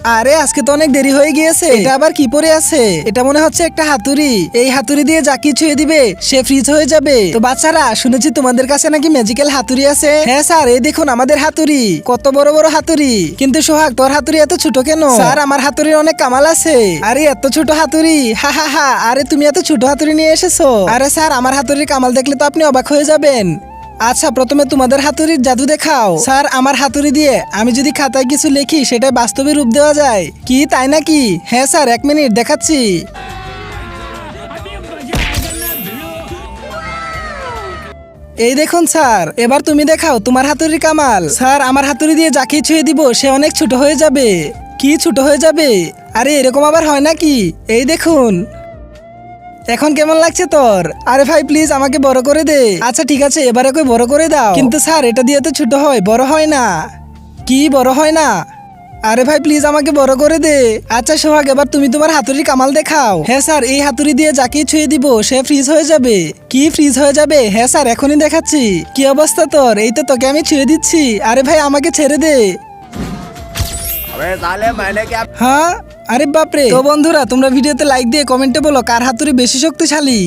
আরে আজকে তো অনেক দেরি হয়ে গিয়েছে। এটা আবার কি পরে আছে? এটা মনে হচ্ছে একটা হাতুড়ি। এই হাতুড়ি দিয়ে যা কিছু ছুঁয়ে দিবে সে ফ্রিজ হয়ে যাবে। তো বাচ্চারা, শুনেছি তোমাদের কাছে নাকি ম্যাজিক্যাল হাতুড়ি আছে। হ্যাঁ স্যার, এই দেখুন আমাদের হাতুড়ি। কত বড় বড় হাতুড়ি। কিন্তু সোহাগ, তোর হাতুড়ি এত ছোট কেন? স্যার, আমার হাতুড়ির অনেক কামাল আছে। আরে এত ছোট হাতুড়ি, হা হা হা। আরে তুমি এত ছোট হাতুড়ি নিয়ে এসেছো? আরে স্যার, আমার হাতুড়ির কামাল দেখলে তো আপনি অবাক হয়ে যাবেন। আচ্ছা, প্রথমে তোমাদের হাতুড়ির জাদু দেখাও। স্যার, আমার হাতুড়ি দিয়ে আমি যদি খাতায় কিছু লিখি সেটা বাস্তবে রূপ দেওয়া যায় কি, তাই নাকি? হ্যাঁ স্যার, 1 মিনিট দেখাচ্ছি। এই দেখুন স্যার, এবার তুমি দেখাও তোমার হাতুড়ির কামাল। স্যার, আমার হাতুড়ি দিয়ে যাকে ছুঁয়ে দিব সে অনেক ছোট হয়ে যাবে। কি ছোট হয়ে যাবে? আরে এরকম আবার হয় নাকি? এই দেখুন। এখন কেমন লাগছে তোর? আরে ভাই প্লিজ আমাকে বড় করে দে। আচ্ছা ঠিক আছে, এবারে কই বড় করে দাও। কিন্তু স্যার, এটা দিয়ে তো ছোট হয়, বড় হয় না। কি বড় হয় না? আরে ভাই প্লিজ আমাকে বড় করে দে। আচ্ছা সোহাগ, এবার তুমি তোমার হাতুড়ির কামাল দেখাও। হ্যাঁ স্যার, এই হাতুড়ি দিয়ে যাকেই ছুঁয়ে দিব সে ফ্রিজ হয়ে যাবে। কি ফ্রিজ হয়ে যাবে? হ্যাঁ স্যার, এখনই দেখাচ্ছি। কি অবস্থা তোর? এই তো তোকে আমি ছুঁয়ে দিচ্ছি। আরে ভাই আমাকে ছেড়ে দে। अबे साले मैंने क्या হ্যাঁ, আরে বাপরে। তো বন্ধুরা, তোমরা ভিডিওতে লাইক দিয়ে কমেন্টে বলো কার হাতুড়ি বেশি শক্তিশালী।